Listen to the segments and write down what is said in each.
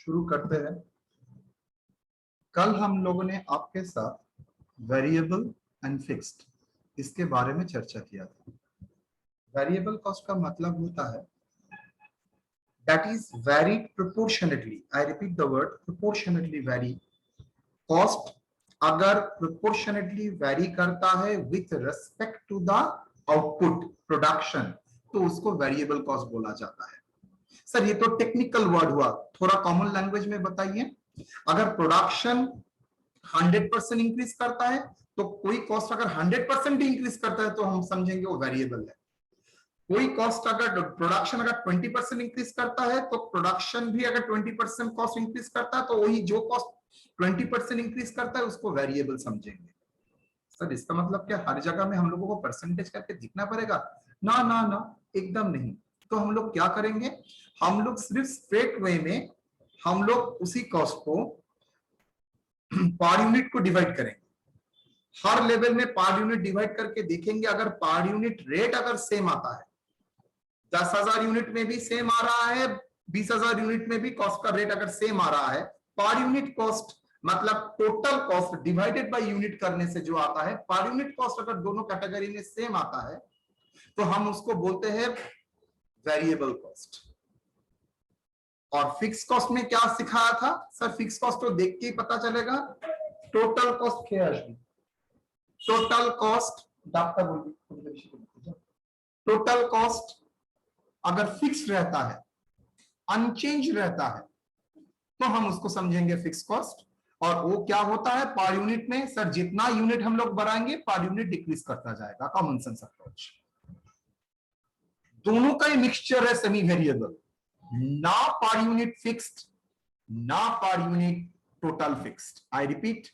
शुरू करते हैं। कल हम लोगों ने आपके साथ वेरिएबल एंड फिक्स्ड इसके बारे में चर्चा किया था। वेरिएबल कॉस्ट का मतलब होता है that is varied proportionately. I repeat the word proportionately vary. Cost अगर proportionately vary करता है with respect to the output production तो उसको variable cost बोला जाता है। सर ये तो टेक्निकल वर्ड हुआ, थोड़ा कॉमन लैंग्वेज में बताइए। अगर प्रोडक्शन 100% इंक्रीज करता है तो कोई कॉस्ट अगर 100% भी इंक्रीज करता है तो हम समझेंगे वो वेरिएबल है। कोई कॉस्ट अगर प्रोडक्शन अगर 20% इंक्रीज करता है तो प्रोडक्शन भी अगर 20% कॉस्ट इंक्रीज करता है तो वही जो कॉस्ट 20% इंक्रीज करता है उसको वेरिएबल समझेंगे। सर इसका मतलब क्या हर जगह में हम लोगों को परसेंटेज करके दिखना पड़ेगा? ना ना ना, एकदम नहीं। तो हम लोग क्या करेंगे, हम लोग सिर्फ स्ट्रेट वे में हम लोग उसी कॉस्ट को पर यूनिट को डिवाइड करेंगे। हर लेवल में पर यूनिट डिवाइड करके देखेंगे, अगर पर यूनिट रेट अगर सेम आता है, 10,000 यूनिट में भी सेम आ रहा है, 20,000 यूनिट में भी कॉस्ट का रेट अगर सेम आ रहा है, पर यूनिट कॉस्ट मतलब total cost divided by unit करने से जो आता है, पर यूनिट कॉस्ट अगर दोनों कैटेगरी में सेम आता है तो हम उसको बोलते हैं वेरिएबल कॉस्ट। और फिक्स कॉस्ट में क्या सिखाया था सर? फिक्स कॉस्ट तो देख के ही पता चलेगा। टोटल कॉस्ट क्या है? टोटल कॉस्ट टोटल कॉस्ट अगर फिक्स रहता है, अनचेंज रहता है तो हम उसको समझेंगे फिक्स कॉस्ट। और वो क्या होता है पर यूनिट में? सर जितना यूनिट हम लोग बढ़ाएंगे पर यूनिट डिक्रीज करता जाएगा। Common sense approach. दोनों का ही मिक्सचर है सेमी वेरिएबल, ना पर यूनिट फिक्स्ड ना per unit total fixed. I repeat,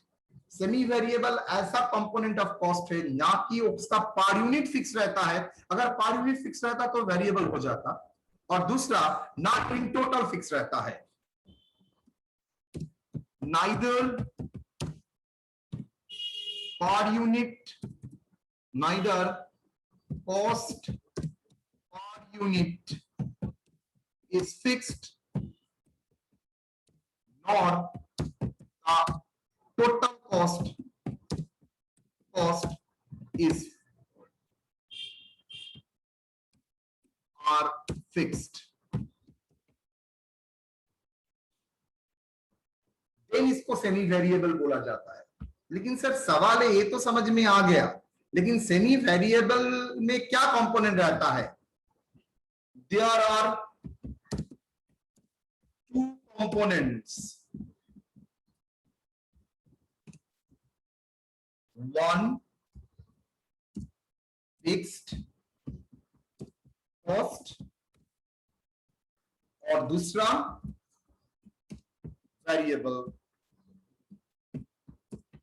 semi variable ऐसा कंपोनेंट ऑफ कॉस्ट है ना कि उसका पर यूनिट फिक्स रहता है। अगर पर यूनिट फिक्स रहता तो वेरिएबल हो जाता, और दूसरा नॉट इन टोटल फिक्स रहता है। Neither per unit neither cost per unit is fixed nor the total cost is are fixed. Then इसको सेमी वेरिएबल बोला जाता है। लेकिन सर सवाल है, ये तो समझ में आ गया, लेकिन सेमी वेरिएबल में क्या कंपोनेंट रहता है? There are two components. One fixed cost और दूसरा वेरिएबल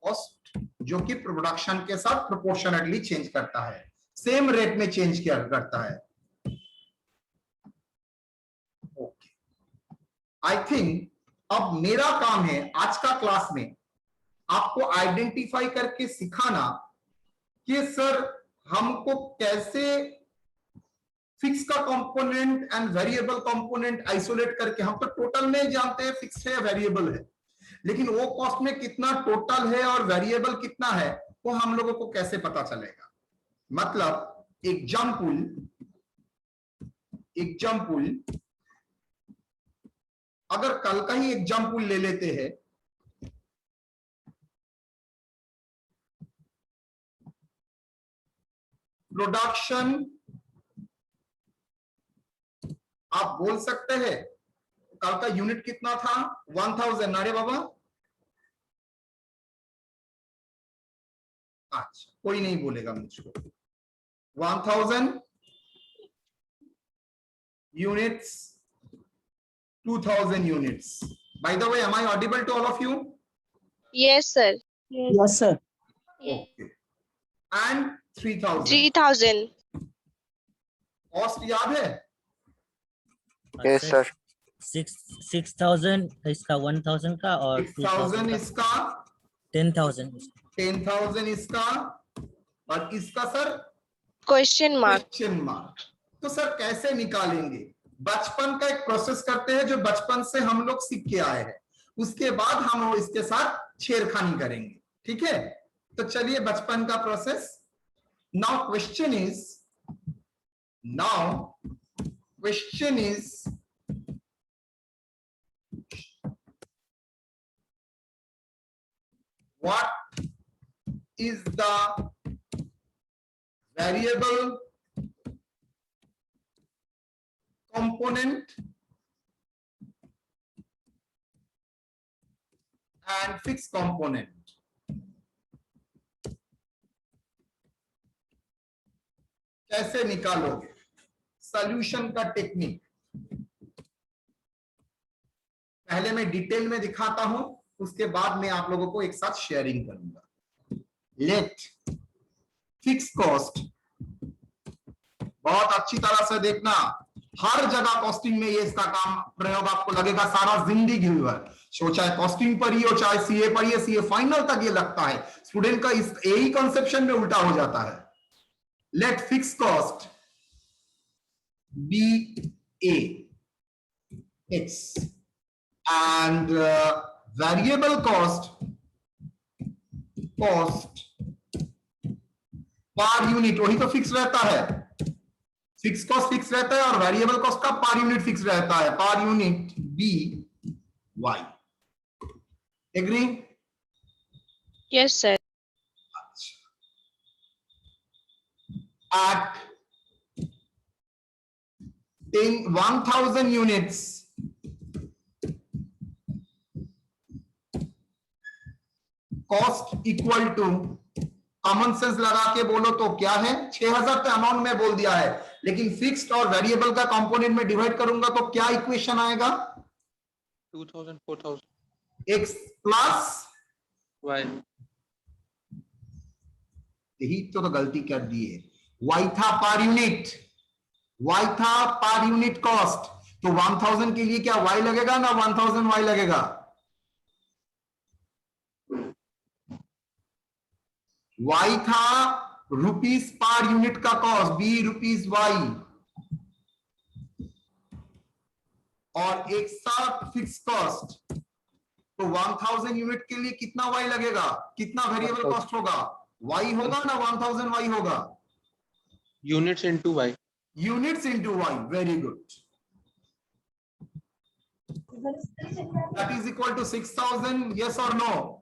कॉस्ट, जो कि प्रोडक्शन के साथ प्रोपोर्शनली चेंज करता है, सेम रेट में चेंज किया करता है। आई थिंक अब मेरा काम है आज का क्लास में आपको आइडेंटिफाई करके सिखाना कि सर हमको कैसे फिक्स का component and variable component isolate करके, हम तो टोटल में जानते हैं फिक्स है वेरिएबल है, लेकिन वो कॉस्ट में कितना टोटल है और वेरिएबल कितना है वो हम लोगों को कैसे पता चलेगा? मतलब एग्जाम्पल अगर कल का ही एग्जाम्पल ले लेते हैं, प्रोडक्शन आप बोल सकते हैं कल का यूनिट कितना था? 1000। अरे बाबा अच्छा, कोई नहीं बोलेगा मुझको। 1000 units, 2000 units. By the way, am I audible to all of you? Yes, sir. Yes, sir. Okay. And 3000. 3000. Cost याद है? Yes, sir. 6,000 इसका 1,000 का और 6,000 इसका, 10,000 10,000 इसका, और इसका sir Question mark. Question mark. तो सर कैसे निकालेंगे? बचपन का एक प्रोसेस करते हैं जो बचपन से हम लोग सीख के आए हैं, उसके बाद हम इसके साथ छेड़खानी करेंगे, ठीक है। तो चलिए बचपन का process. Now question is what is the variable component and fixed component? कैसे निकालोगे? सॉल्यूशन का टेक्निक पहले मैं डिटेल में दिखाता हूं, उसके बाद मैं आप लोगों को एक साथ शेयरिंग करूंगा। लेट फिक्स कॉस्ट, बहुत अच्छी तरह से देखना, हर जगह कॉस्टिंग में ये इसका काम प्रयोग आपको लगेगा सारा जिंदगी भर, चाहे कॉस्टिंग पर ही हो चाहे सीए पर ही, सीए फाइनल तक ये लगता है। स्टूडेंट का इस यही कंसेप्शन में उल्टा हो जाता है। Let fix cost be a x and variable cost per unit, वही तो फिक्स रहता है। फिक्स कॉस्ट फिक्स रहता है और वेरिएबल कॉस्ट का पर यूनिट फिक्स रहता है, per unit be y. Agree? Yes, sir. At 1000 units cost equal to, common sense लगा के बोलो तो क्या है, 6000 तो अमाउंट में बोल दिया है, लेकिन फिक्स्ड और वेरिएबल का कंपोनेंट में डिवाइड करूंगा तो क्या इक्वेशन आएगा? 2000 4000 x प्लस y। यही तो गलती कर दी है। y था पर यूनिट, y था पर यूनिट कॉस्ट, तो 1000 के लिए क्या y लगेगा ना 1000 y लगेगा? y था रुपीस पर यूनिट का कॉस्ट, बी रुपीस y, और एक साथ फिक्स कॉस्ट, तो 1000 यूनिट के लिए कितना y लगेगा, कितना वेरिएबल कॉस्ट होगा? y होगा ना 1000 y होगा? Units into y। Units into y, very good. That is equal to 6000, yes और नो?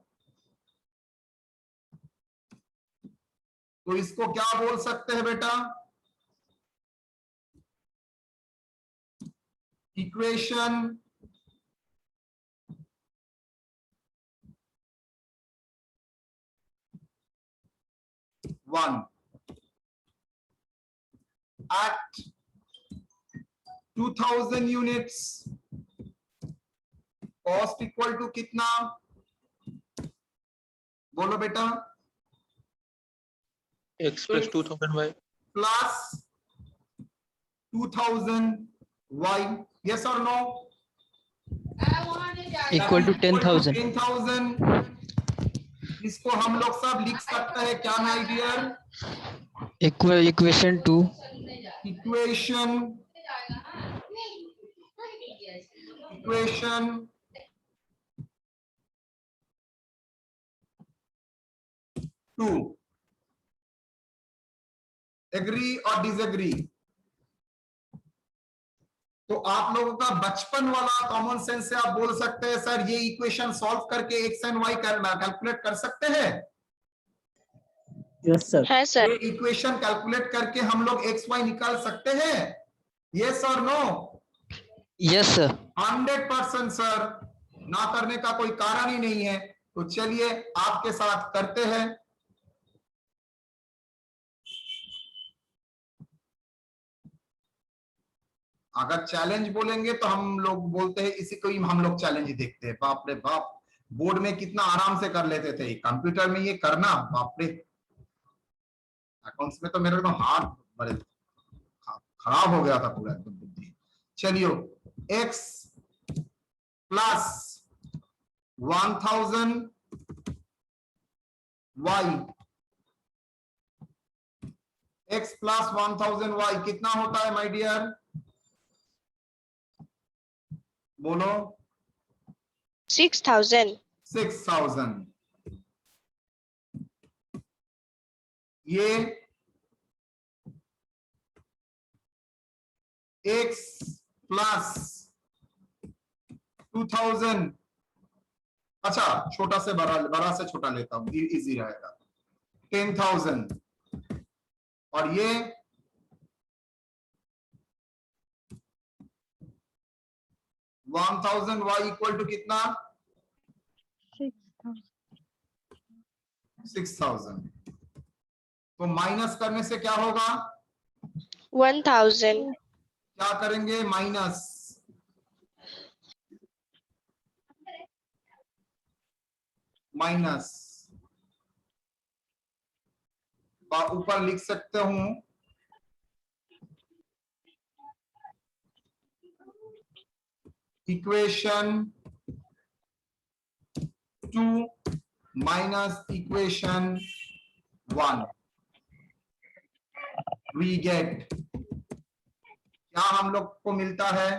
तो इसको क्या बोल सकते हैं बेटा? Equation one. At 2000 units cost equal to कितना? बोलो बेटा। x plus 2000 y plus 2000 y, yes और नो? Equal to 10,000। 10,000। इसको हम लोग सब लिख सकते हैं क्या my dear? Equation 2। Equation 2। Agree और डिसएग्री? तो आप लोगों का बचपन वाला कॉमन सेंस से आप बोल सकते हैं सर ये इक्वेशन सॉल्व करके एक्स एंड वाई कैलकुलेट कर सकते हैं। Yes sir. है सर। ये इक्वेशन कैलकुलेट करके हम लोग एक्स वाई निकाल सकते हैं, यस और नो? Yes sir. 100% सर, ना करने का कोई कारण ही नहीं है। तो चलिए आपके साथ करते हैं। अगर चैलेंज बोलेंगे तो हम लोग बोलते हैं इसी को ही हम लोग चैलेंज देखते हैं। बाप रे बाप, बोर्ड में कितना आराम से कर लेते थे, कंप्यूटर में ये करना बाप रे। अकाउंट्स में तो मेरे को हाथ बड़े खराब हो गया था पूरा एकदम बुद्धि। चलिए x plus 1000 y, x plus 1000 y कितना होता है माय डियर? बोलो 6,000. 6,000। ये x प्लस 2,000। अच्छा, छोटा से बड़ा, बड़ा से छोटा लेता हूं, इजी रहेगा। 10,000 और ये 1,000 y इक्वल टू कितना? 6,000। तो माइनस करने से क्या होगा? 1,000. क्या करेंगे? माइनस। माइनस ऊपर लिख सकते हूं equation 2 minus equation 1 we get, क्या हम लोग को मिलता है?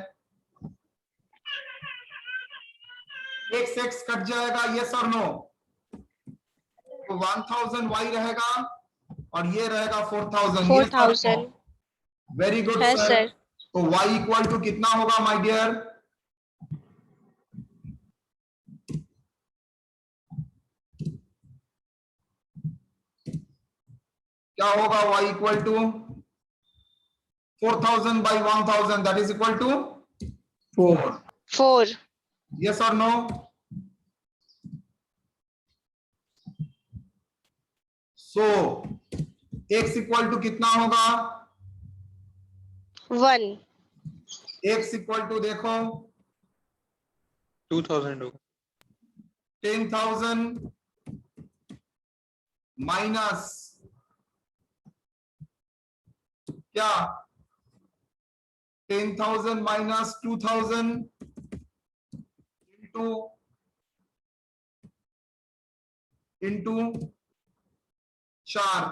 एक्स एक्स कट जाएगा, यस और नो? तो 1,000 y रहेगा और ये रहेगा 4,000। 4,000. वेरी गुड है सर। सर. तो y इक्वल टू कितना होगा माय डियर? क्या होगा? y equal to 4,000 by 1,000, that is equal to 4. 4. Yes or no? So x equal to कितना होगा? 1. x इक्वल टू देखो 2,000 होगा। 10,000 माइनस क्या? 10,000 minus 2,000 into 4।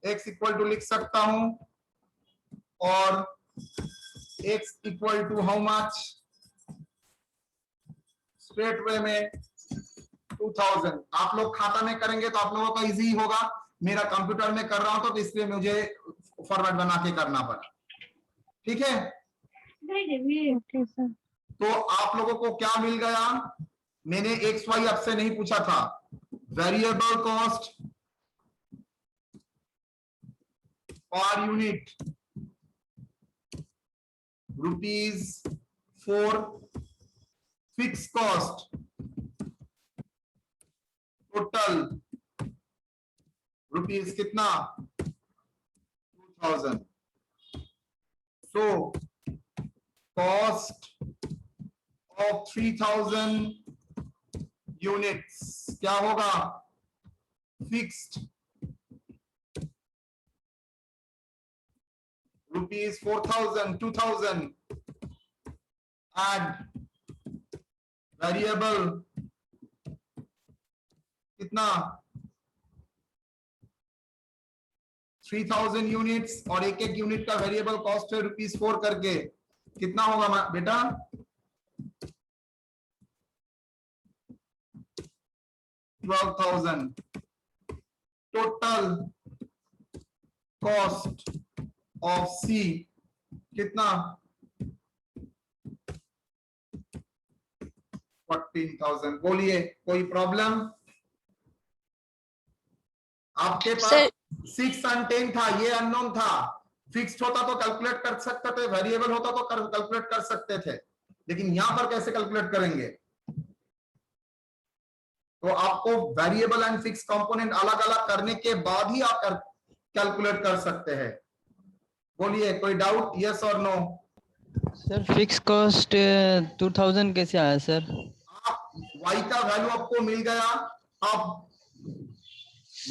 x equal to लिख सकता हूं, और x equal to how much? Straight way में 2,000। आप लोग खाता में करेंगे तो आप लोगों का इजी होगा, मेरा कंप्यूटर में कर रहा हूं तो इसलिए मुझे फॉर्मेट बना के करना पड़ा। ठीक है, तो आप लोगों को क्या मिल गया? मैंने एक्स वाई आपसे नहीं पूछा था। Variable cost per unit ₹4, fix cost total rupees कितना? 2,000। सो कॉस्ट ऑफ 3,000 यूनिट्स क्या होगा? फिक्स्ड ₹4,000, 2,000 एंड वेरिएबल कितना? 3,000 यूनिट्स, और एक एक यूनिट का वेरिएबल कॉस्ट है ₹4 करके। कितना होगा बेटा? 12,000। टोटल कॉस्ट ऑफ सी कितना? 14,000। बोलिए, कोई प्रॉब्लम? आपके पास सर 6 और 10 था, ये अननोन था। फिक्स्ड होता तो कैलकुलेट कर सकते थे, वेरिएबल होता तो कैलकुलेट कर सकते थे, लेकिन यहां पर कैसे कैलकुलेट करेंगे? तो आपको वेरिएबल एंड फिक्स कंपोनेंट अलग अलग करने के बाद ही आप कैलकुलेट कर सकते हैं। बोलिए, कोई डाउट? यस और नो? सर फिक्स कॉस्ट 2,000 कैसे आया सर? आप y का वैल्यू आपको मिल गया, आप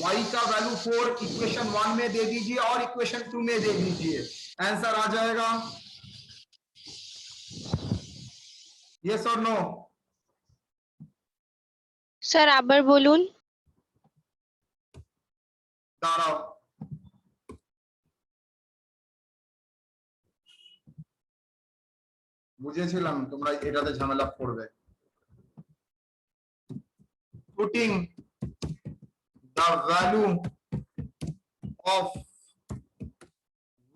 y का वैल्यू 4 इक्वेशन 1 में दे दीजिए और इक्वेशन 2 में दे दीजिए, आंसर आ जाएगा। यस और नो? স্যার আবার বলুন। दाराव বুঝেছিলাম তোমরা এটাতে ঝামেলা পড়বে। Putting the value of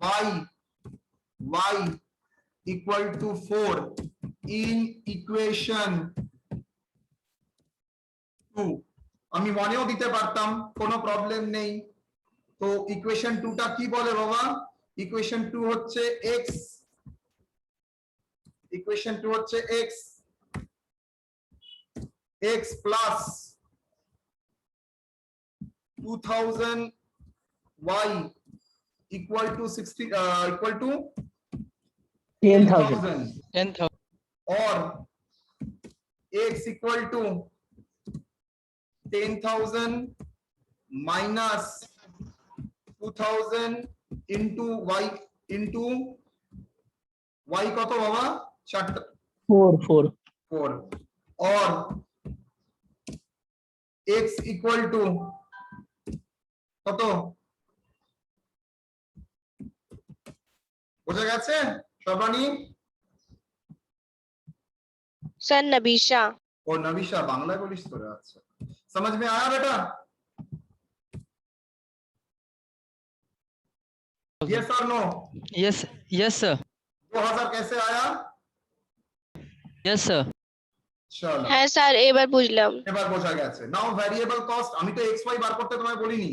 y equal to 4 in equation 2, আমি মনেও দিতে পারতাম, কোনো প্রবলেম নেই। তো ইকুয়েশন 2টা কি বলে বাবা? ইকুয়েশন 2 হচ্ছে x, ইকুয়েশন 2 হচ্ছে x plus 2000 y equal to 60 equal to 10,000 10,000 or x equal to 10,000 minus 2000 into y কত বাবা? 4 4 or x equal to কত? বোঝা গেছে সবানি? सर नबीशा। ও নবিশা বাংলা বলিস তোরা? আচ্ছা, समझ में आया बेटा? yes or no? yes sir 2000 कैसे आया? yes sir চলো হ্যাঁ স্যার এবার বুঝলাম। এবার বোঝা গেছে। নাও ভ্যারিয়েবল কস্ট, আমি তো এক্স ওয়াই বার করতে তোমায় বলিনি,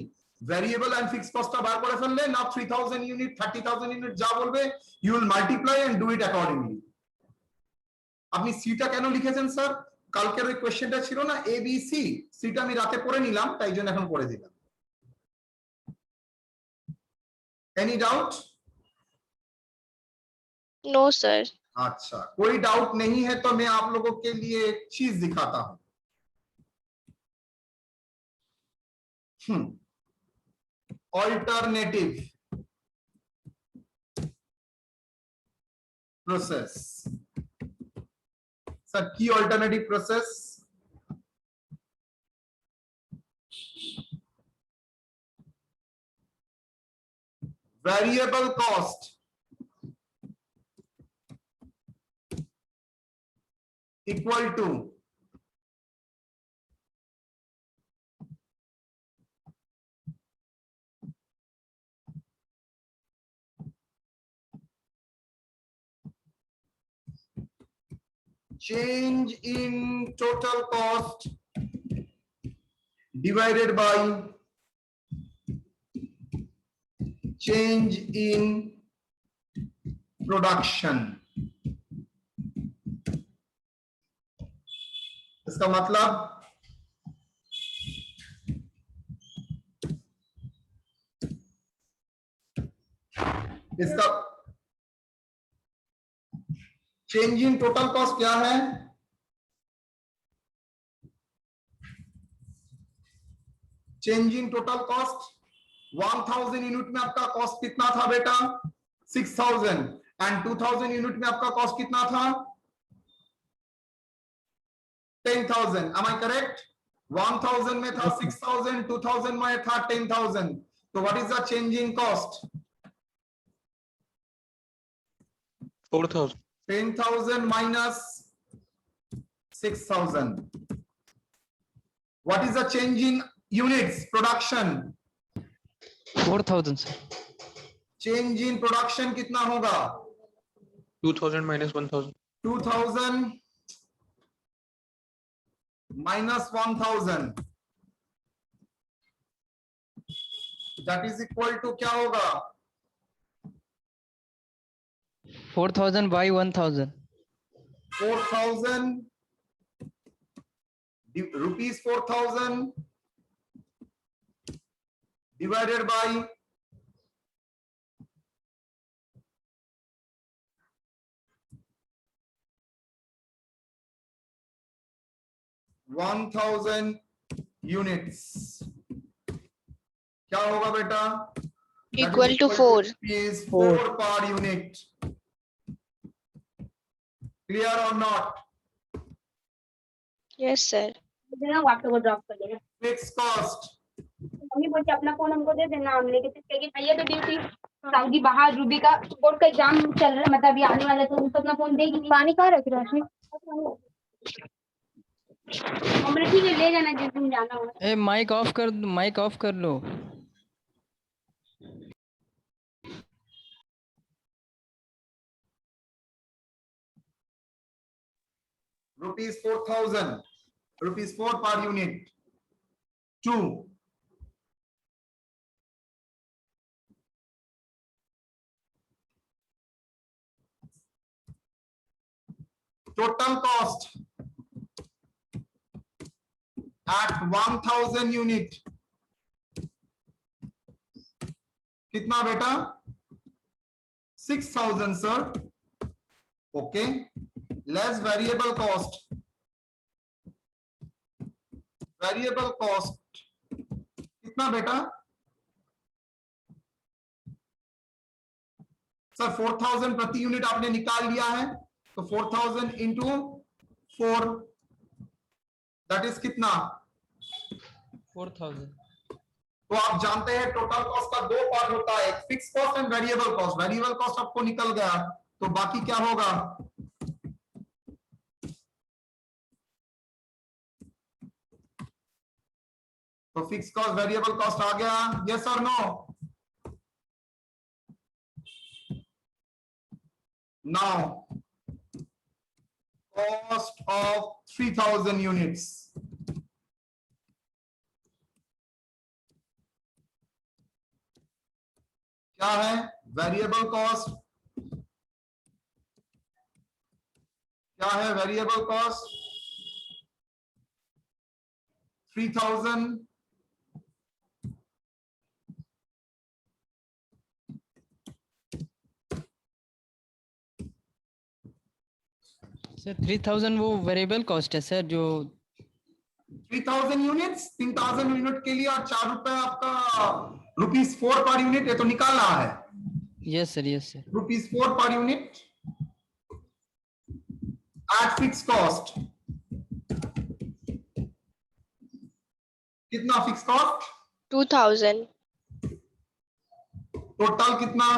ভ্যারিয়েবল এন্ড ফিক্সড কস্টটা বার করে ফেললে নাও 3000 ইউনিট 30000 ইউনিট যা বলবে you will multiply and do it accordingly. আপনি সিটা কেন লিখেছেন স্যার? কালকের ওই কোশ্চেনটা ছিল না এ বি সি, সিটা আমি রাতে পড়ে নিলাম তাই জন্য এখন পড়ে দিলাম। Any doubt? No sir. अच्छा, कोई डाउट नहीं है तो मैं आप लोगों के लिए एक चीज दिखाता हूं। Alternative process. सर की alternative process? Variable cost equal to change in total cost divided by change in production। इसका मतलब इसका चेंज इन टोटल कॉस्ट क्या है? Change in total cost 1000 unit में आपका कॉस्ट कितना था बेटा? 6000 एंड 2000 यूनिट में आपका कॉस्ट कितना था? 10,000। Am I correct? 1000 में था 6000, 2000 में था 10,000। तो what is the change in cost? 4,000 10,000 minus 6,000. What is the change in units production? 4,000 sir Change in production कितना होगा? 2,000 minus 1,000 2000 minus 1000 that is equal to क्या होगा? 4,000 by 1,000 4,000 rupees 4,000 divided by 1,000 units क्या होगा बेटा? Equal to 4। is 4 per unit। Clear or not? Yes sir. आपको drop कर देना। Fixed cost मम्मी बोलती अपना फोन हमको दे देना, हम लेके चलेंगे भैया तो ड्यूटी। सऊदी बाहर रूबी का बोर्ड का एग्जाम चल रहा है, मतलब ये आने वाला है, तो उनको अपना फोन देगी नहीं। पानी कहाँ रख रहा है? हमने ठीक है ले जाना जिस दिन जाना हो। ए माइक ऑफ कर लो। Rupees 4,000, rupees 4 per unit 2। Total cost at 1,000 unit कितना बेटा? 6,000 sir. Okay, less variable cost. Variable cost कितना बेटा? सर 4,000 प्रति यूनिट आपने निकाल लिया है, तो 4,000 इंटू 4 दैट इज कितना? 4000। तो आप जानते हैं टोटल कॉस्ट का दो पार्ट होता है, एक fix cost and variable cost. Variable cost आपको निकल गया, तो बाकी क्या होगा? तो फिक्स कॉस्ट वेरिएबल कॉस्ट आ गया, यस और no? Now cost of 3,000 units क्या है? वेरिएबल कॉस्ट क्या है? वेरिएबल कॉस्ट 3,000 सर 3000 वो वेरिएबल कॉस्ट है सर, जो 3,000 यूनिट्स 3,000 यूनिट के लिए और 4 रुपए आपका रुपीज 4 पर यूनिट, ये तो निकाल रहा है। Yes sir. Rupees 4 per unit eight fix cost. कितना फिक्स कॉस्ट? 2000। टोटल कितना?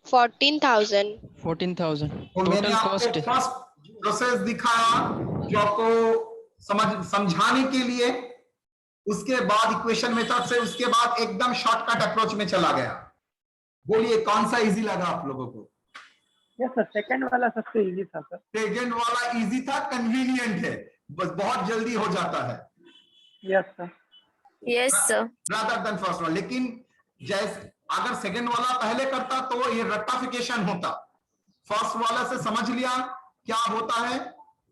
14,000। 14,000 तो मैंने टोटल आपको कॉस्ट। फर्स्ट प्रोसेस दिखाया जो आपको समझाने के लिए, उसके बाद इक्वेशन मेथड से, उसके बाद एकदम शॉर्टकट अप्रोच में चला गया। बोलिए कौन सा इजी लगा आप लोगों को? यस सर, सेकंड वाला सबसे इजी था सर। सेकंड वाला इजी था, कन्वीनियंट है, बस बहुत जल्दी हो जाता है। Yes sir. Yes sir. Rather than first वाला। लेकिन जैसे अगर सेकंड वाला पहले करता तो ये रट्टाफिकेशन होता। फर्स्ट वाला से समझ लिया क्या होता है।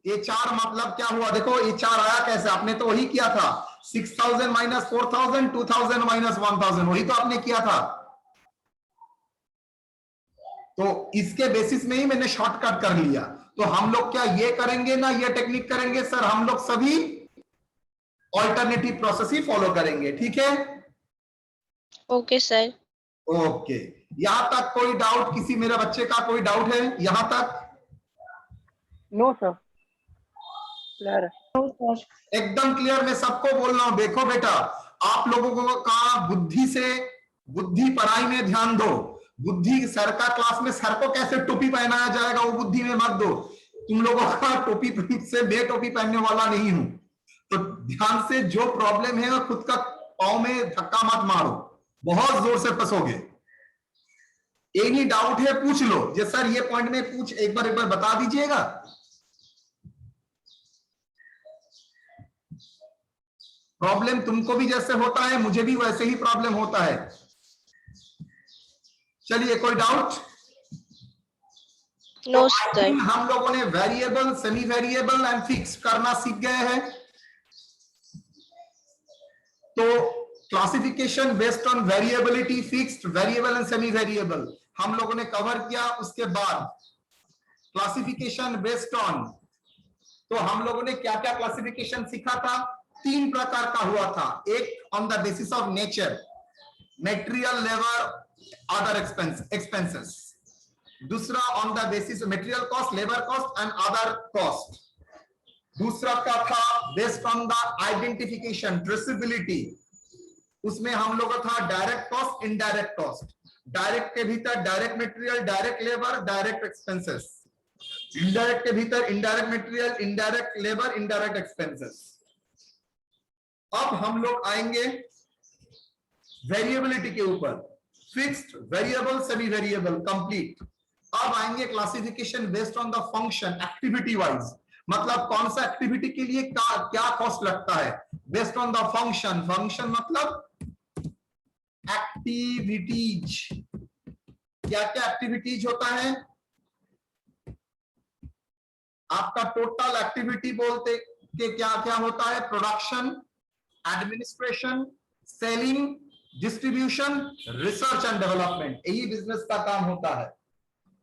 ये 4 मतलब क्या हुआ? देखो ये 4 आया कैसे? आपने तो वही किया था, 6,000 माइनस 4,000, 2,000 माइनस 1,000, वही तो आपने किया था। तो इसके बेसिस में ही मैंने शॉर्टकट कर लिया। तो हम लोग क्या ये करेंगे ना, ये टेक्निक करेंगे सर? हम लोग सभी ऑल्टरनेटिव प्रोसेस ही फॉलो करेंगे, ठीक है? Okay sir. ओके, यहां तक कोई डाउट? किसी मेरे बच्चे का कोई डाउट है यहां तक? नो सर, क्लियर है। एकदम क्लियर। मैं सबको बोल रहा हूं, देखो बेटा, आप लोगों को कहा बुद्धि पढ़ाई में ध्यान दो। बुद्धि सर का क्लास में सर को कैसे टोपी पहनाया जाएगा वो बुद्धि में मत दो। तुम लोगों का टोपी से मैं टोपी पहनने वाला नहीं हूं। तो ध्यान से, जो प्रॉब्लम है खुद का पांव में धक्का मत मारो, बहुत जोर से फंसोगे। एनी डाउट है पूछ लो। जे सर ये पॉइंट में पूछ एक बार बता दीजिएगा। प्रॉब्लम तुमको भी जैसे होता है, मुझे भी वैसे ही प्रॉब्लम होता है। चलिए, कोई डाउट? नो तो सर। हम लोगों ने variable, semi variable and fix करना सीख गए हैं। तो classification based on variability, fixed, variable and semi variable हम लोगों ने कवर किया। उसके बाद क्लासिफिकेशन बेस्ड ऑन, तो हम लोगों ने क्या क्या क्लासिफिकेशन सीखा था? 3 प्रकार का हुआ था। एक on the basis of nature, material, labour, other expenses. दूसरा on the basis material cost, labour cost and other cost. दूसरा का था based on the identification, traceability. उसमें हम लोग का था direct cost, indirect cost. Direct के भीतर direct material, direct labour, direct expenses. Indirect के भीतर indirect material, indirect labour, indirect expenses. अब हम लोग आएंगे वेरिएबिलिटी के ऊपर, fixed, variable, semi variable, complete. अब आएंगे classification based on the function, activity wise, मतलब कौन सा एक्टिविटी के लिए क्या कॉस्ट लगता है, based on the function. Function मतलब एक्टिविटीज। क्या क्या एक्टिविटीज होता है? आपका टोटल एक्टिविटी बोलते के क्या क्या होता है? Production, administration, selling, distribution, research and development, यही बिजनेस का काम होता है।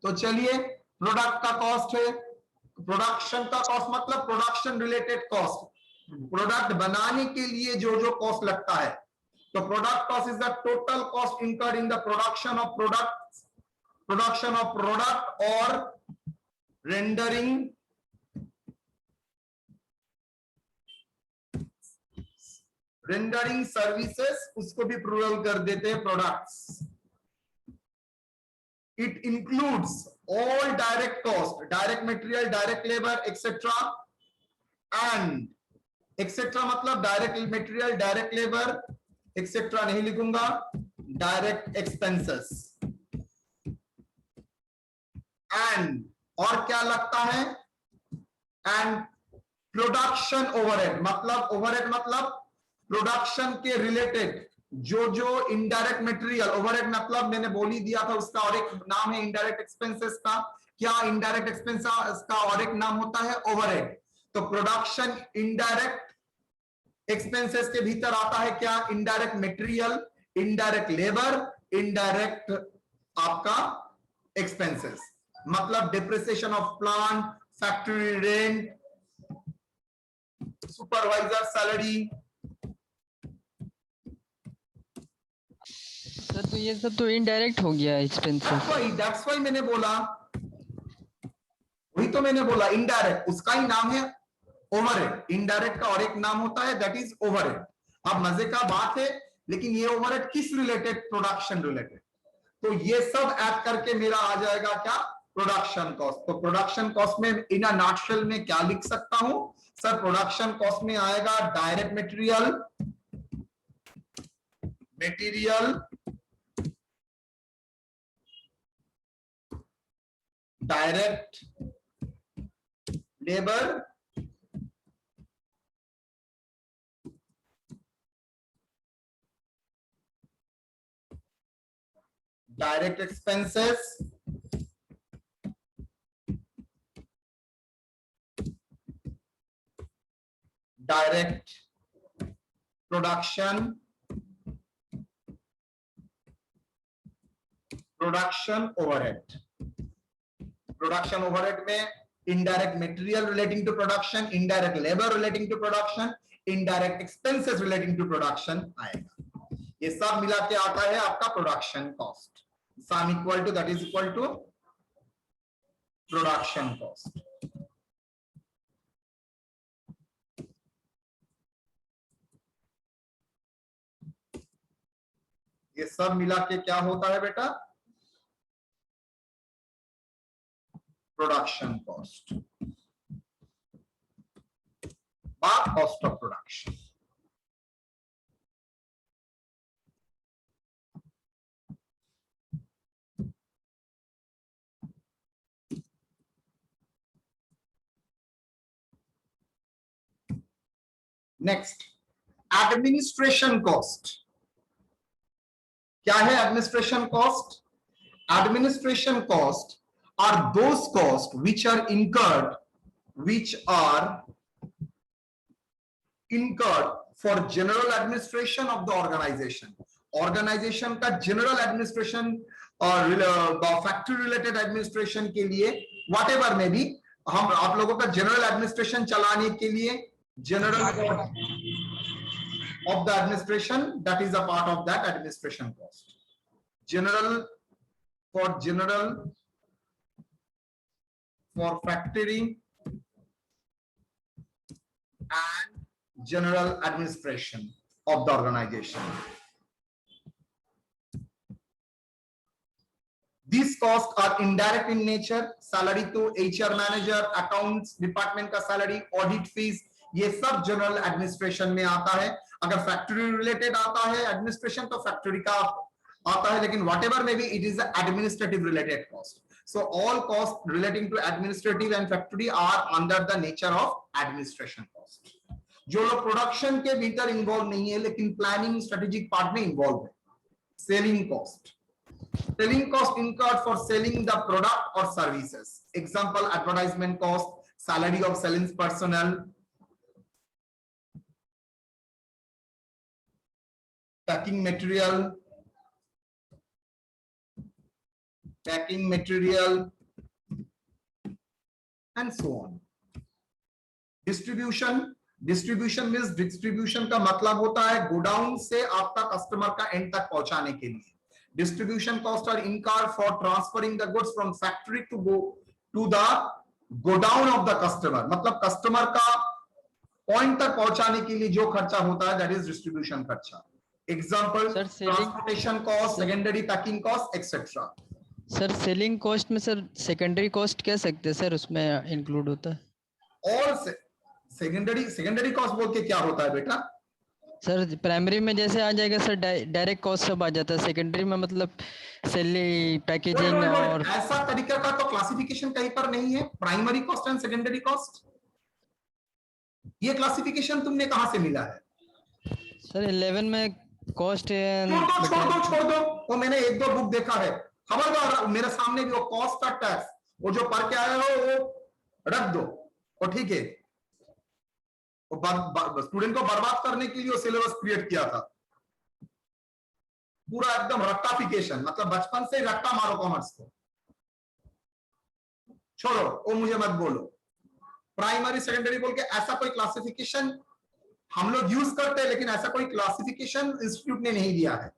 तो चलिए, प्रोडक्ट का कॉस्ट है, प्रोडक्शन का कॉस्ट मतलब प्रोडक्शन रिलेटेड कॉस्ट, प्रोडक्ट बनाने के लिए जो जो कॉस्ट लगता है। तो product cost is the total cost incurred in the production of product और रेंडरिंग सर्विसेज, उसको भी प्लूरल कर देते हैं products. It includes all direct cost, direct material, direct labour etcetera, and etcetera मतलब direct material, direct labour etcetera नहीं लिखूंगा, direct expenses, and और क्या लगता है, एंड प्रोडक्शन ओवरहेड, मतलब ओवरहेड मतलब प्रोडक्शन के रिलेटेड जो जो इनडायरेक्ट मटेरियल, ओवरहेड मतलब मैंने बोल ही दिया था उसका और एक नाम है इनडायरेक्ट एक्सपेंसेस का। क्या इनडायरेक्ट एक्सपेंसेस का और एक नाम होता है? ओवरहेड। तो प्रोडक्शन इनडायरेक्ट एक्सपेंसेस के भीतर आता है क्या? Indirect material, indirect labour, indirect आपका एक्सपेंसेस, मतलब depreciation of plant, factory rent, supervisor salary. Sir तो ये सब तो इनडायरेक्ट हो गया एक्सपेंसेस। दैट्स व्हाई मैंने बोला, वही तो मैंने बोला इनडायरेक्ट, उसका ही नाम है ओवरहेड। इनडायरेक्ट का और एक नाम होता है, दैट इज ओवरहेड। अब मजे का बात है, लेकिन ये ओवरहेड किस रिलेटेड? Production related. तो ये सब ऐड करके मेरा आ जाएगा क्या? Production cost. तो प्रोडक्शन कॉस्ट में इन अ नटशेल में क्या लिख सकता हूं सर? प्रोडक्शन कॉस्ट में आएगा direct material, direct labour, direct expenses, direct production overhead. Production overhead में indirect material relating to production, indirect labour relating to production, indirect expenses relating to production आएगा। ये सब मिला के आता है आपका production cost. Sum equal to that is equal to production cost. ये सब मिला के क्या होता है बेटा? Production cost, cost of production. Next, administration cost. क्या है administration cost? Administration cost are those costs which are incurred for general administration of the organization. Organization का general administration और factory related administration के लिए whatever में भी हम आप लोगों का general administration चलाने के लिए general of the administration, that is a part of that administration cost. General for factory and general administration of the organization. These costs are indirect in nature, salary to HR manager, accounts department का salary, audit fees, ये सब general administration में आता है। अगर factory related आता है administration तो फैक्ट्री का आता है, लेकिन whatever may be it is administrative related cost. So all costs relating to administrative and factory are under the nature of administration cost. जो लोग प्रोडक्शन के भीतर इन्वॉल्व नहीं है लेकिन प्लानिंग स्ट्रेटेजिक पार्ट में इन्वॉल्व है, selling cost, selling cost incurred for selling the product or services. Example, advertisement cost, salary of sales personnel, packing material, and so on. Distribution means distribution का मतलब होता है godown से आपका customer का and तक पहुंचाने के लिए। Distribution costs are incurred for transferring the goods from factory to go to the godown of the customer. मतलब कस्टमर का पॉइंट तक पहुंचाने के लिए जो खर्चा होता है that is distribution खर्चा। Example, transportation cost, secondary packing cost, etc. Sir selling cost में सर सेकेंडरी कॉस्ट कह सकते हैं सर, उसमें इंक्लूड होता है। और सेकेंडरी कॉस्ट बोल के क्या होता है बेटा? सर प्राइमरी में जैसे आ जाएगा सर डायरेक्ट कॉस्ट सब आ जाता है, सेकेंडरी में मतलब सेलिंग पैकेजिंग और ऐसा तरीका का तो क्लासिफिकेशन कहीं पर नहीं है, primary cost and secondary cost. ये क्लासिफिकेशन तुमने कहां से मिला है? सर 11 में कॉस्ट छोड़ दो, वो मैंने एक दो बुक देखा है, खबरदार मेरे सामने भी वो कॉस्ट का टैक्स वो जो पढ़ के आए हो वो रख दो, वो ठीक है, स्टूडेंट को बर्बाद करने के लिए वो सिलेबस क्रिएट किया था पूरा एकदम रट्टाफिकेशन, मतलब बचपन से रट्टा मारो कॉमर्स को, छोड़ो वो मुझे मत बोलो। प्राइमरी सेकेंडरी बोल के ऐसा कोई क्लासिफिकेशन हम लोग यूज करते हैं, लेकिन ऐसा कोई क्लासिफिकेशन इंस्टीट्यूट ने नहीं दिया है,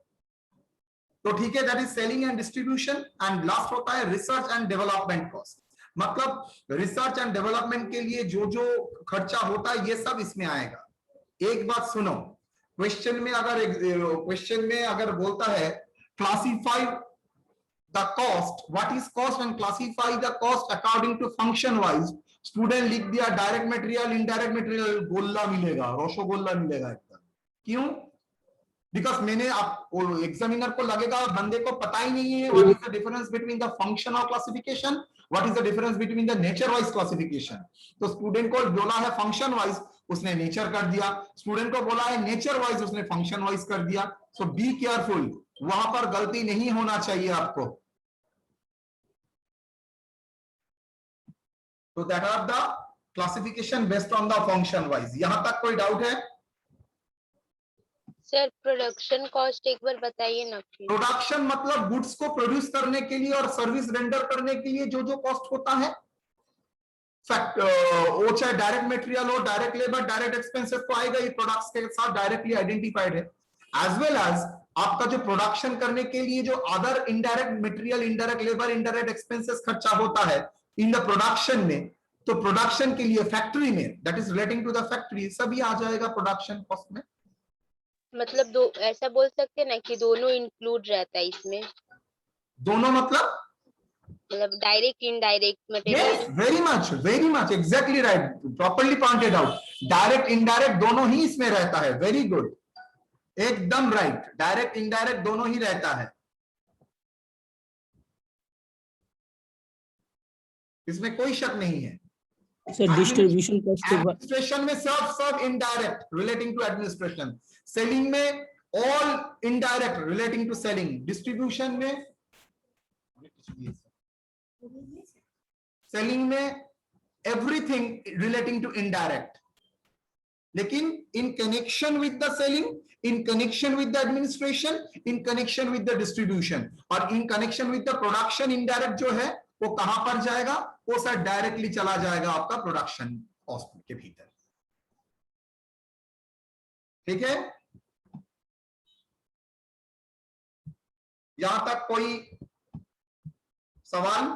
तो ठीक है, that is selling and distribution. And last होता है रिसर्च एंड डेवलपमेंट कॉस्ट, मतलब रिसर्च एंड डेवलपमेंट के लिए जो जो खर्चा होता है ये सब इसमें आएगा। एक बात सुनो, क्वेश्चन में अगर बोलता है classify the cost, what is cost and classify the cost according to function wise, student लिख दिया डायरेक्ट मटेरियल, इनडायरेक्ट मटेरियल, गोल्ला मिलेगा, रोशोगोल्ला मिलेगा एकदम। क्यों? बिकॉज मैंने आप एग्जामिनर को लगेगा बंदे को पता ही नहीं है what is the difference between the function और classification, what is the difference between the nature wise classification. तो स्टूडेंट को बोला है फंक्शन वाइज, उसने नेचर कर दिया, स्टूडेंट को बोला है नेचर वाइज, उसने फंक्शन वाइज कर दिया। सो बी केयरफुल, वहां पर गलती नहीं होना चाहिए आपको। तो that are the classification based on the function wise. यहां तक कोई डाउट है? सर प्रोडक्शन कॉस्ट एक बार बताइए ना प्लीज। प्रोडक्शन मतलब गुड्स को प्रोड्यूस करने के लिए और सर्विस रेंडर करने के लिए जो जो कॉस्ट होता है, वो चाहे डायरेक्ट मटेरियल हो, डायरेक्ट लेबर, डायरेक्ट एक्सपेंसेस तो आएगा, ये प्रोडक्ट्स के साथ डायरेक्टली आइडेंटिफाइड है। एज वेल एज आपका जो प्रोडक्शन करने के लिए जो other indirect material, indirect labour, indirect expenses खर्चा होता है इन द प्रोडक्शन में, तो प्रोडक्शन के लिए फैक्ट्री में, that is relating to the factory, सभी आ जाएगा प्रोडक्शन कॉस्ट में। मतलब दो ऐसा बोल सकते हैं ना कि दोनों इंक्लूड रहता है इसमें? दोनों मतलब direct indirect material. Very much exactly right, properly pointed out. Direct indirect दोनों ही इसमें रहता है, वेरी गुड, एकदम राइट, डायरेक्ट इनडायरेक्ट दोनों ही रहता है, इसमें कोई शक नहीं है। सर डिस्ट्रीब्यूशन कॉस्ट एडमिनिस्ट्रेशन में सब indirect relating to administration, selling में all indirect relating to selling, distribution में, सेलिंग में एवरीथिंग रिलेटिंग टू इनडायरेक्ट, लेकिन in connection with the selling, in connection with the administration, in connection with the distribution और in connection with the production, indirect जो है वो कहां पर जाएगा? वो सर डायरेक्टली चला जाएगा आपका प्रोडक्शन कॉस्ट के भीतर, ठीक है? यहां तक कोई सवाल?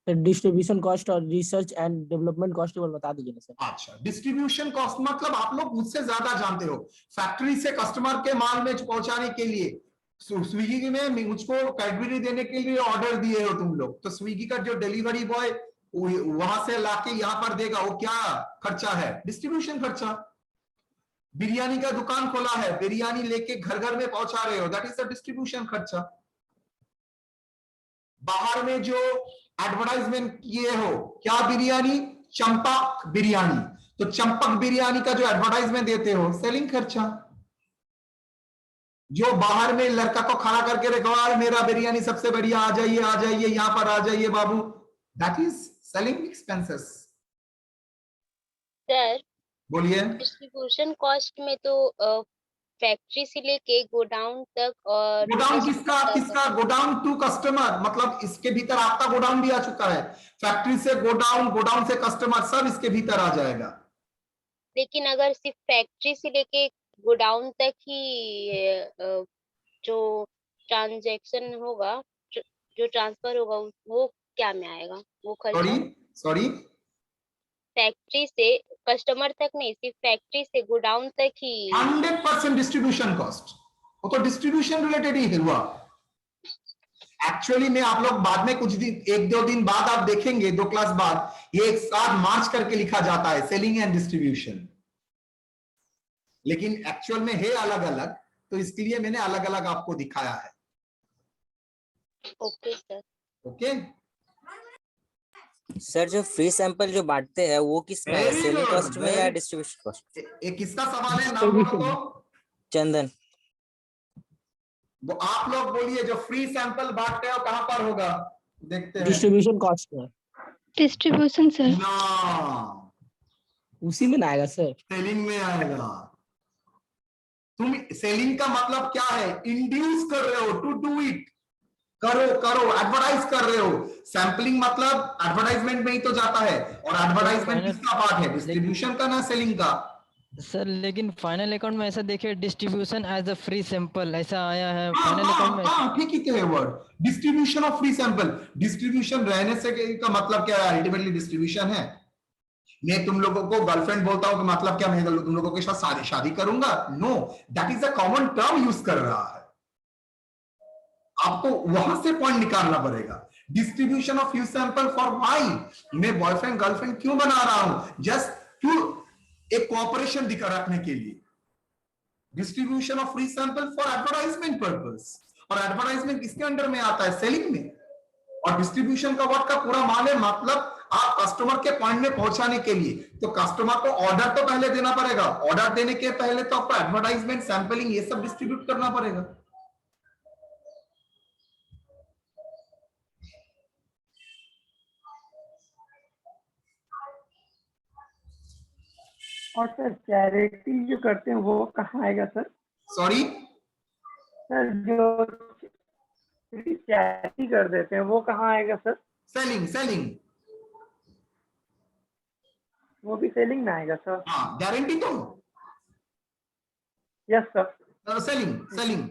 सर डिस्ट्रीब्यूशन कॉस्ट और research and development cost table बता दीजिए ना सर। अच्छा, डिस्ट्रीब्यूशन कॉस्ट मतलब आप लोग मुझसे ज्यादा जानते हो। फैक्ट्री से कस्टमर के माल में पहुंचाने के लिए स्विगी में मुझको कैडबरी देने के लिए ऑर्डर दिए हो तुम लोग, तो स्विगी का जो डिलीवरी बॉय वहां से लाके यहाँ पर देगा, वो क्या खर्चा है? डिस्ट्रीब्यूशन खर्चा। बिरयानी का दुकान खोला है, बिरयानी लेके घर घर में पहुंचा रहे हो, दैट इज द डिस्ट्रीब्यूशन खर्चा। बाहर में जो एडवर्टाइजमेंट किए हो, क्या बिरयानी? चंपक बिरयानी, तो चंपक बिरयानी का जो एडवर्टाइजमेंट देते हो, सेलिंग खर्चा। जो बाहर में लड़का को खड़ा करके रखवा, मेरा बिरयानी सबसे बढ़िया, आ जाइए यहां पर आ जाइए बाबू, that is selling expenses. Sir बोलिए। डिस्ट्रीब्यूशन कॉस्ट में तो फैक्ट्री से लेके गोडाउन तक और गोडाउन किसका गोडाउन टू कस्टमर, मतलब इसके भीतर आपका गोडाउन भी आ चुका है। फैक्ट्री से गोडाउन, गोडाउन से कस्टमर, सब इसके भीतर आ जाएगा। लेकिन अगर सिर्फ फैक्ट्री से लेके गोडाउन तक ही जो ट्रांजैक्शन होगा, जो ट्रांसफर होगा, वो क्या में आएगा वो खर्चा? सॉरी फैक्ट्री से कस्टमर तक नहीं, सिर्फ फैक्ट्री से गोडाउन तक ही 100% डिस्ट्रीब्यूशन कॉस्ट, वो तो डिस्ट्रीब्यूशन रिलेटेड ही हुआ। एक्चुअली में आप लोग बाद में कुछ दिन, 1-2 दिन बाद आप देखेंगे, 2 क्लास बाद, ये एक साथ मार्च करके लिखा जाता है, सेलिंग एंड डिस्ट्रीब्यूशन, लेकिन एक्चुअल में है अलग अलग, तो इसके लिए मैंने अलग अलग आपको दिखाया है। Okay sir. ओके सर जो फ्री सैंपल जो बांटते हैं वो किस में है, Very सेलिंग good, कॉस्ट में या डिस्ट्रीब्यूशन कॉस्ट? एक किसका सवाल है, नाम बोलो तो। चंदन। वो आप लोग बोलिए, जो फ्री सैंपल बांटते हो कहां पर होगा, देखते हैं। डिस्ट्रीब्यूशन कॉस्ट में। Distribution sir. ना, उसी में ना आएगा सर। सेलिंग में आएगा। तुम सेलिंग का मतलब क्या है? इंड्यूस कर रहे हो टू डू इट, करो एडवर्टाइज कर रहे हो। सैंपलिंग मतलब एडवर्टाइजमेंट में ही तो जाता है, और एडवर्टाइजमेंट किसका पार्ट है? डिस्ट्रीब्यूशन का ना सेलिंग का। सर लेकिन फाइनल अकाउंट में ऐसा देखिए, distribution as a free sample ऐसा आया है फाइनल अकाउंट में। ठीक ही है word, distribution of free sample. Distribution रहने से का मतलब क्या है? अल्टीमेटली डिस्ट्रीब्यूशन है। मैं तुम लोगों को गर्लफ्रेंड बोलता हूं कि मतलब क्या, मैं तुम लोगों के साथ शादी करूंगा? No, that is a common term use कर रहा है। आपको वहां से पॉइंट निकालना पड़ेगा। Distribution of free sample for why? मैं बॉयफ्रेंड गर्लफ्रेंड क्यों बना रहा हूं? जस्ट टू एक कोऑपरेशन दिखा रखने के लिए। Distribution of free sample for advertisement purpose, और एडवर्टाइजमेंट किसके अंडर में आता है? सेलिंग में। और डिस्ट्रीब्यूशन का वर्ड का पूरा मान है, मतलब आप कस्टमर के पॉइंट में पहुंचाने के लिए, तो कस्टमर को ऑर्डर तो पहले देना पड़ेगा, ऑर्डर देने के पहले तो आपको एडवर्टाइजमेंट, सैंपलिंग, ये सब डिस्ट्रीब्यूट करना पड़ेगा। और सर चैरिटी जो करते हैं वो कहाँ आएगा सर? सॉरी सर जो चैरिटी कर देते हैं वो कहाँ आएगा सर? सेलिंग वो भी सेलिंग में आएगा सर? हाँ, गारंटी तो। Yes sir. Selling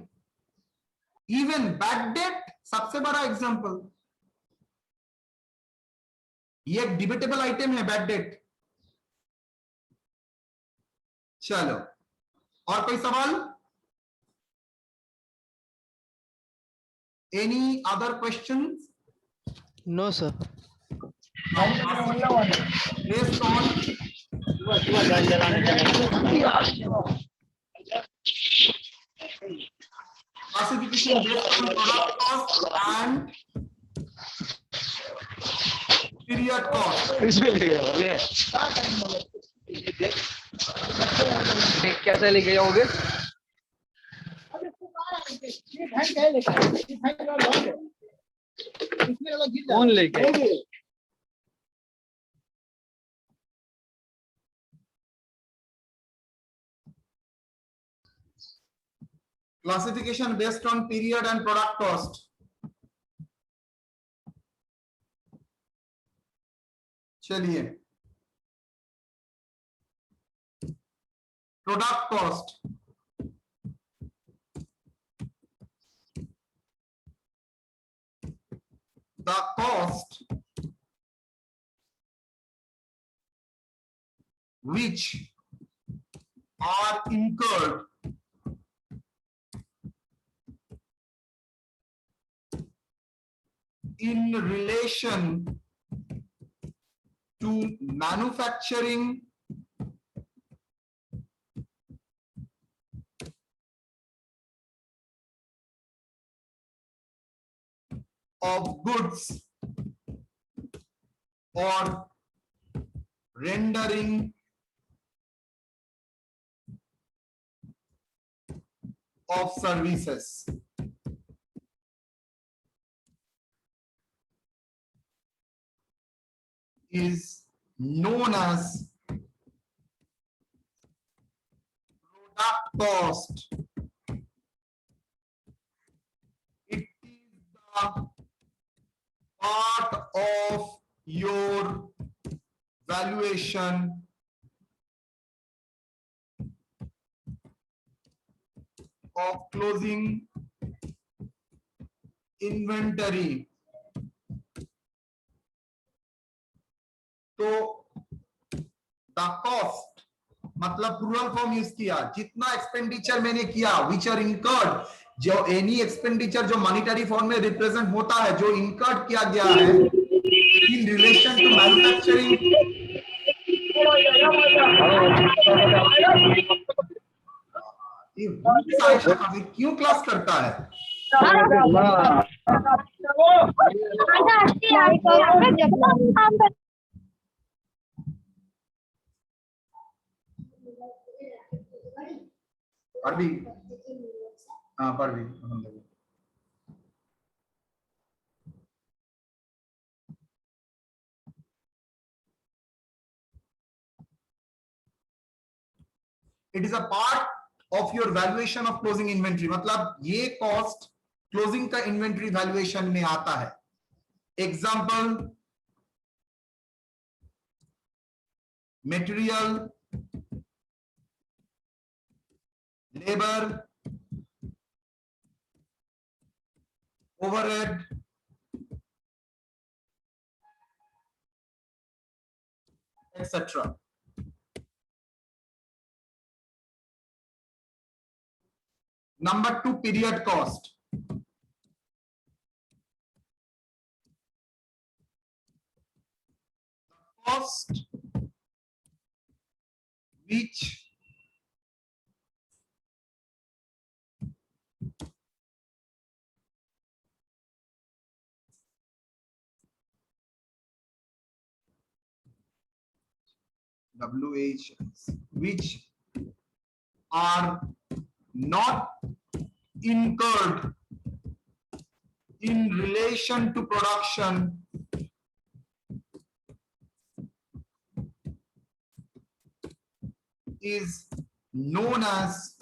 even bad debt सबसे बड़ा एग्जांपल, ये एक डिबेटेबल आइटम है, बैड डेट। चलो, और कोई सवाल? Any other questions? No sir. Based on classification based on product cost and period cost. कैसे लेके जाओगे? कौन लेके? Classification based on period and product cost. चलिए, product cost, the cost which are incurred in relation to manufacturing of goods or rendering of services. Is known as product cost. It is the part of your valuation of closing inventory. तो the cost मतलब plural form use किया, जितना expenditure मैंने किया, which are incurred, जो any expenditure जो monetary form में represent होता है, जो इनकर्ड किया गया है इन रिलेशन टू मैन्युफैक्चरिंग। ये क्यों क्लास करता है? परवी, हाँ Parvi, it is a part of your valuation of closing inventory, मतलब ये कॉस्ट क्लोजिंग का इन्वेंट्री वैल्यूएशन में आता है। Example, material, labour, overhead, etc. Number 2, period cost. Cost which which are not incurred in relation to production is known as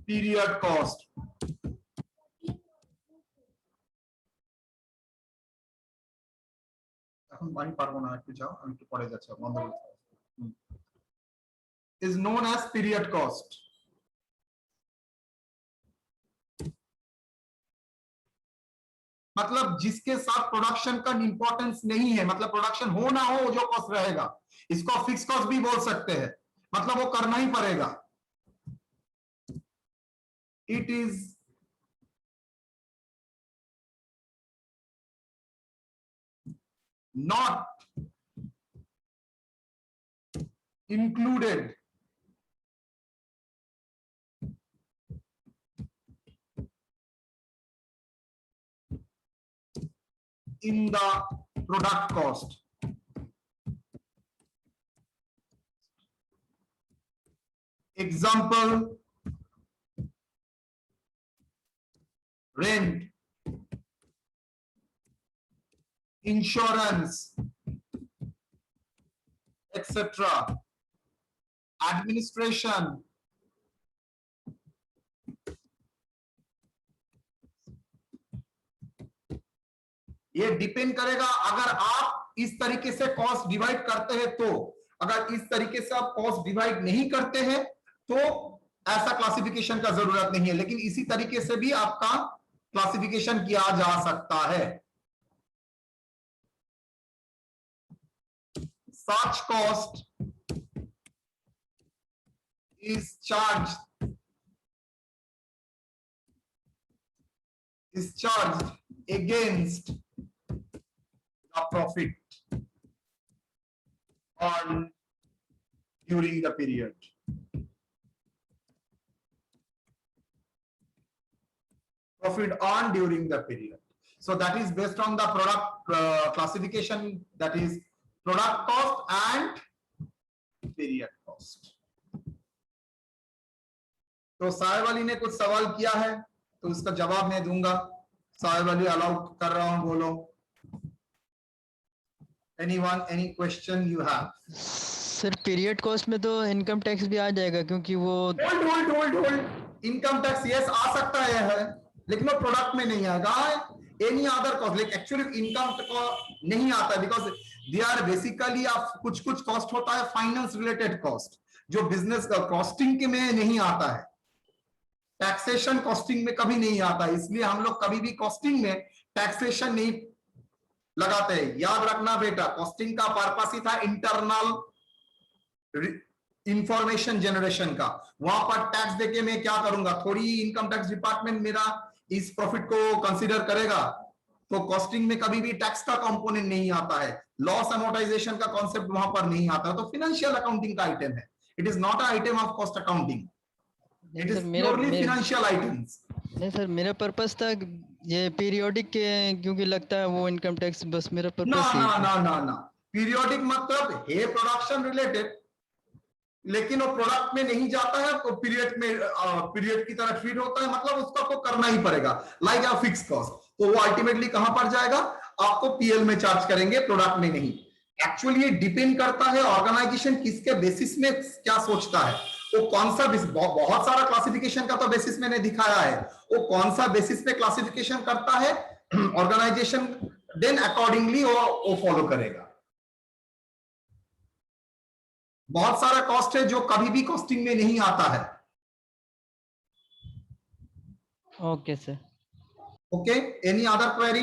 period cost. Is known as period cost. मतलब जिसके साथ production का importance नहीं है, मतलब प्रोडक्शन हो ना हो जो कॉस्ट रहेगा, इसको फिक्स कॉस्ट भी बोल सकते हैं, मतलब वो करना ही पड़ेगा। It is not included in the product cost. Example, rent, insurance, etc. Administration, ये डिपेंड करेगा अगर आप इस तरीके से कॉस्ट डिवाइड करते हैं तो। अगर इस तरीके से आप कॉस्ट डिवाइड नहीं करते हैं तो ऐसा क्लासिफिकेशन का जरूरत नहीं है, लेकिन इसी तरीके से भी आपका क्लासिफिकेशन किया जा सकता है। such cost is charged against the profit earned during the period. Profit earned during the period. So that is based on the product classification, that is product cost and period cost. तो साहिब अली ने कुछ सवाल किया है तो उसका जवाब मैं दूंगा. साहिब अली अलाउ कर रहा हूं, बोलो. Anyone, any question you have? Sir period cost में तो इनकम टैक्स भी आ जाएगा क्योंकि वो होल्ड इनकम टैक्स यस आ सकता है लेकिन वो प्रोडक्ट में नहीं आएगा. Any other cost, like actually income को नहीं आता है बिकॉज दे आर बेसिकली कुछ कॉस्ट होता है फाइनेंस रिलेटेड कॉस्ट जो बिजनेस कॉस्टिंग के में नहीं आता है. टैक्सेशन कॉस्टिंग में कभी नहीं आता है, इसलिए हम लोग कभी भी कॉस्टिंग में टैक्सेशन नहीं लगाते हैं. याद रखना बेटा, कॉस्टिंग का पर्पस ही था इंटरनल इंफॉर्मेशन जनरेशन का. वहां पर टैक्स देके मैं क्या करूंगा, थोड़ी इनकम टैक्स डिपार्टमेंट मेरा इस प्रॉफिट को कंसीडर करेगा. तो कॉस्टिंग में कभी भी टैक्स का कंपोनेंट नहीं आता है, लॉस अमोर्टाइजेशन का कॉन्सेप्ट वहां पर नहीं आता. तो फाइनेंशियल अकाउंटिंग का आइटम है, it is not a item of cost accounting, it is purely financial items. नहीं सर, मेरा पर्पस था ये पीरियोडिक के, क्योंकि लगता है वो इनकम टैक्स, बस मेरा पर्पस ना पीरियोडिक मतलब है प्रोडक्शन रिलेटेड, लेकिन वो प्रोडक्ट में नहीं जाता है तो पीरियड में पीरियड की तरह ट्रीट होता है, मतलब उसको आपको करना ही पड़ेगा. लाइक अ फिक्स कॉस्ट, तो वो अल्टीमेटली कहां पर जाएगा, आपको पीएल में चार्ज करेंगे, प्रोडक्ट में नहीं. एक्चुअली ये डिपेंड करता है ऑर्गेनाइजेशन किसके बेसिस में क्या सोचता है, वो कौन सा बहुत सारा क्लासिफिकेशन का तो बेसिस मैंने दिखाया है, वो कौन सा बेसिस पे क्लासिफिकेशन करता है ऑर्गेनाइजेशन, देन अकॉर्डिंगली वो फॉलो करेगा. बहुत सारा कॉस्ट है जो कभी भी कॉस्टिंग में नहीं आता है. Okay sir. Okay, any other query?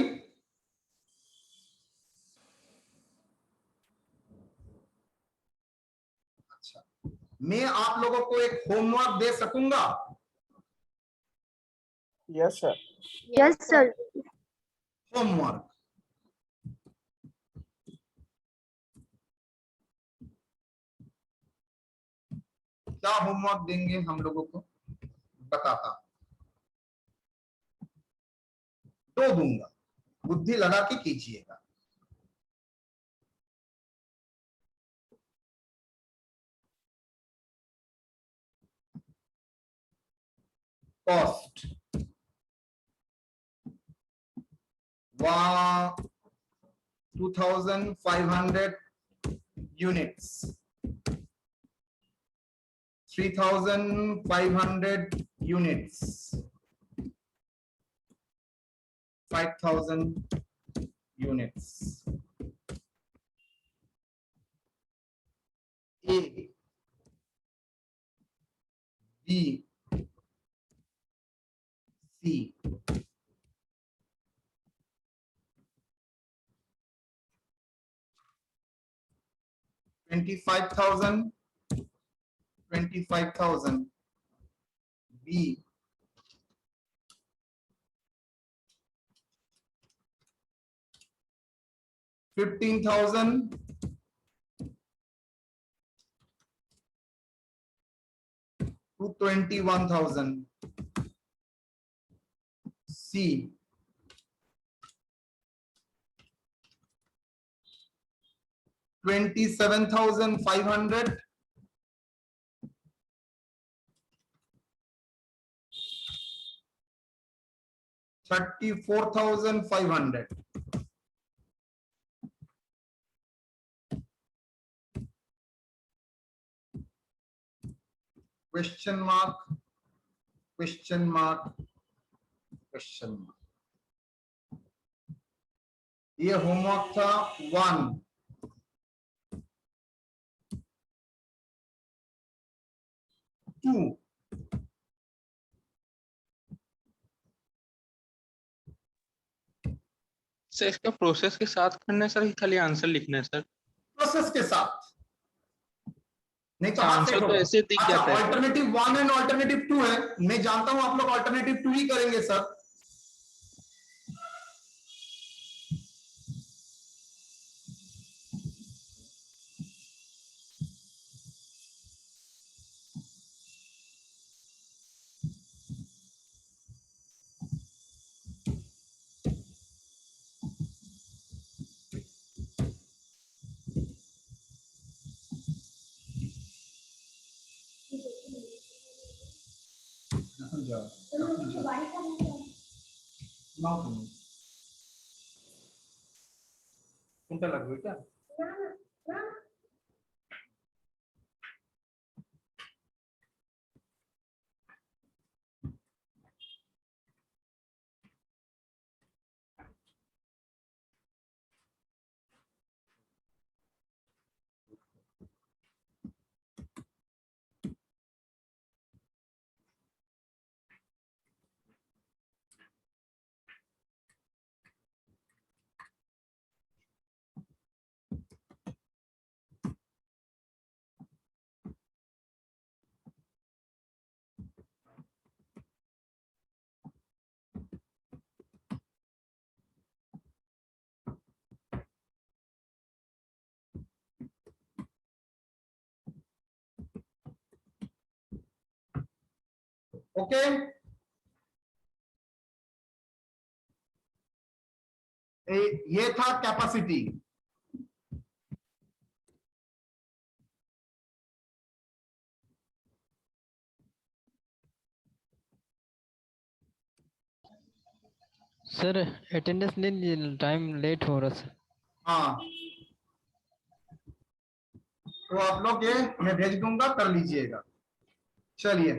अच्छा, मैं आप लोगों को एक होमवर्क दे सकूंगा? Yes sir. Yes sir. Homework क्या होमवर्क देंगे हम लोगों को, बताता. 2 दूंगा, बुद्धि लगा के कीजिएगा. Cost 2500 units, 3500 units, 5000 units. A, B, C. $25,000 B, $15,000 to $21,000 C, $27,500 $34,500. Question mark, question mark, question mark. ये होमवर्क था 1. सर इसका प्रोसेस के साथ करना है सर, खाली आंसर लिखना है सर? प्रोसेस के साथ, नहीं तो हाथ से आंसर तो ऐसे दिख अच्छा, जाता है। ऑल्टरनेटिव 1 एंड ऑल्टरनेटिव 2 है, मैं जानता हूं आप लोग ऑल्टरनेटिव 2 ही करेंगे सर। কোনটা লাগবে এটা? ओके, ये था कैपेसिटी। सर अटेंडेंस ले लीजिए, टाइम लेट हो रहा सर। हाँ, तो आप लोग ये मैं भेज दूंगा, कर लीजिएगा। चलिए